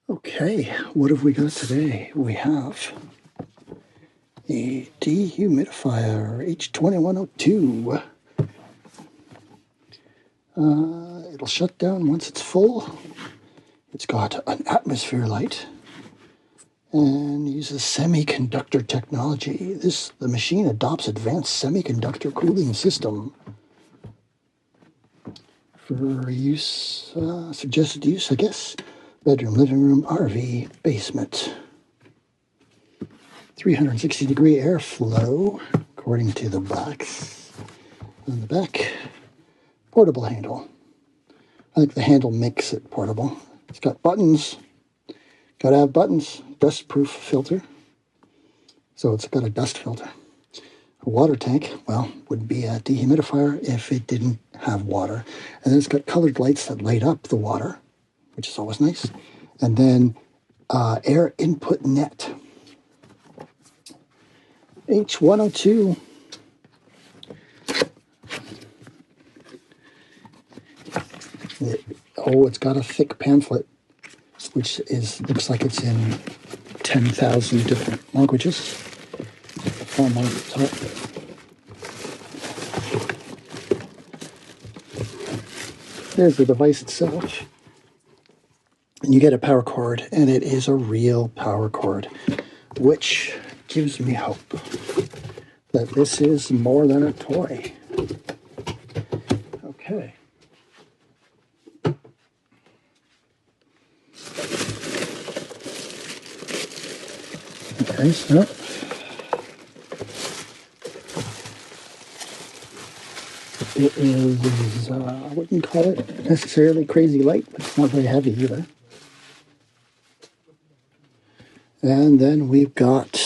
Okay, what have we got today? We have a dehumidifier H2102. It'll shut down once it's full. It's got an atmosphere light and uses semiconductor technology. The machine adopts advanced semiconductor cooling system for use, suggested use, I guess, bedroom, living room, RV, basement. 360-degree airflow, according to the box. On the back, portable handle. I think the handle makes it portable. It's got buttons. Got to have buttons. Dust-proof filter. So it's got a dust filter. A water tank, well, would be a dehumidifier if it didn't have water. And then it's got colored lights that light up the water, which is always nice. And then air input net. H102. It's got a thick pamphlet, which looks like it's in 10,000 different languages. On the top. There's the device itself. And you get a power cord, and it is a real power cord, which gives me hope that this is more than a toy. Okay. Okay, so it is, I wouldn't call it necessarily crazy light, but it's not very heavy either. And then we've got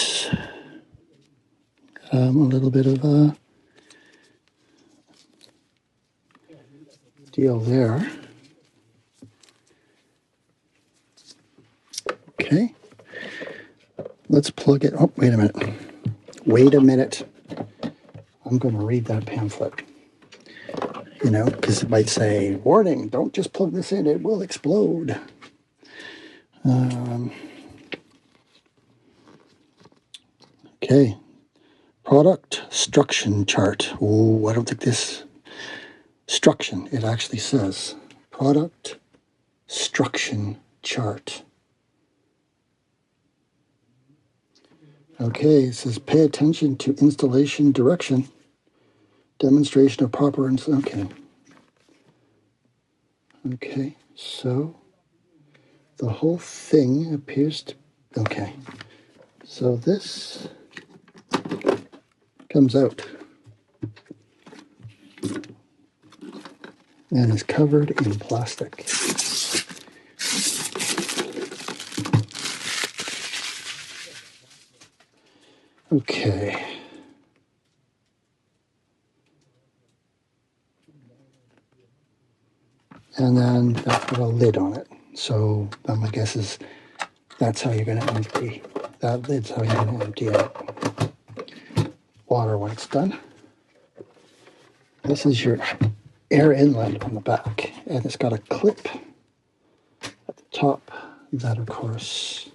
a little bit of a deal there. Okay. Let's plug it. Oh, wait a minute. Wait a minute. I'm going to read that pamphlet. You know, because it might say, warning, don't just plug this in, it will explode. Okay. Product struction chart. Oh, I don't think this struction, it actually says product struction chart. Okay, it says pay attention to installation direction. Demonstration of proper installation. Okay, so the whole thing appears to... Okay, so this comes out and is covered in plastic. Okay. And then that's got a lid on it. So my guess is that's how you're going to empty. That lid's how you're going to empty out water when it's done. This is your air inlet on the back. And it's got a clip at the top that, of course,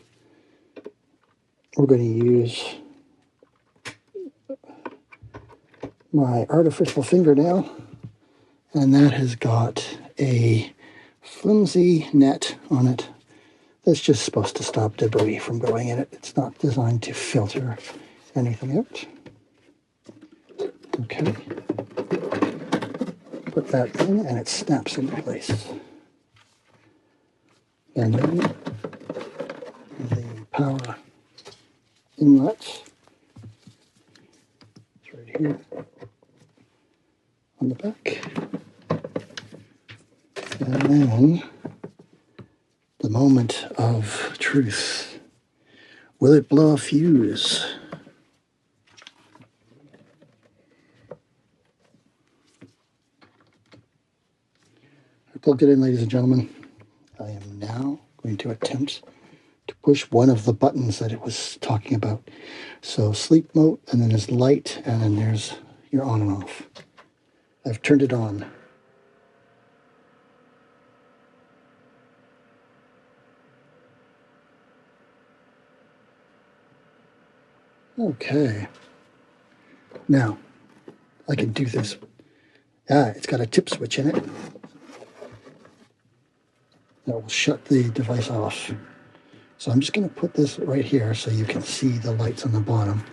we're going to use my artificial fingernail. And that has got a flimsy net on it that's just supposed to stop debris from going in it. It's not designed to filter anything out. Okay. Put that in and it snaps into place. And then the power inlet is right here on the back. And then the moment of truth. Will it blow a fuse? I plugged it in, ladies and gentlemen. I am now going to attempt to push one of the buttons that it was talking about. So sleep mode, and then there's light, and then there's your on and off. I've turned it on. Okay. Now, I can do this. It's got a tip switch in it that will shut the device off. So I'm just going to put this right here so you can see the lights on the bottom.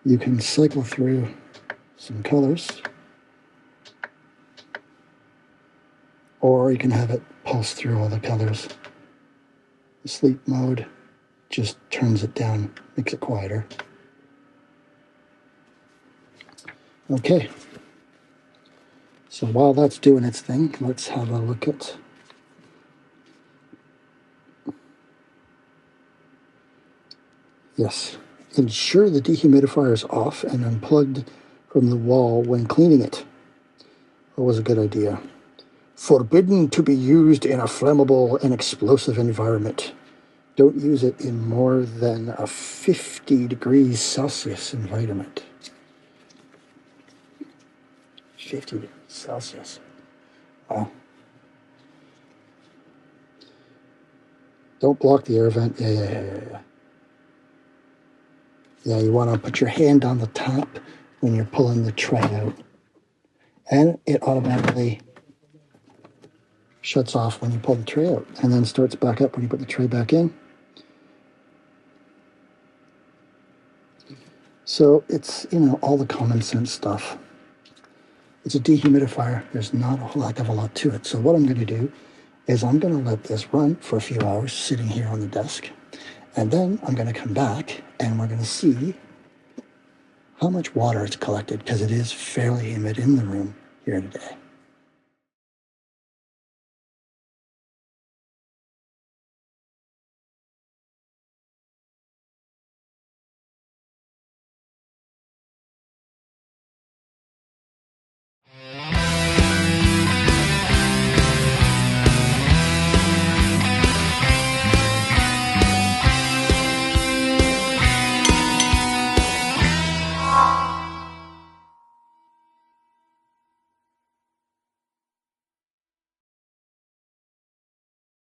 You can cycle through some colors, or you can have it pulse through all the colors. The sleep mode just turns it down, makes it quieter. Okay, so while that's doing its thing, let's have a look at yes. Ensure the dehumidifier is off and unplugged from the wall when cleaning it. That was a good idea. Forbidden to be used in a flammable and explosive environment. Don't use it in more than a 50 degrees Celsius environment. 50 degrees Celsius. Wow. Don't block the air vent. Yeah. Yeah, you want to put your hand on the top when you're pulling the tray out. And it automatically shuts off when you pull the tray out, and then starts back up when you put the tray back in. So it's, all the common sense stuff. It's a dehumidifier. There's not a whole heck of a lot to it. So what I'm going to do is I'm going to let this run for a few hours sitting here on the desk. And then I'm going to come back and we're going to see how much water it's collected, because it is fairly humid in the room here today.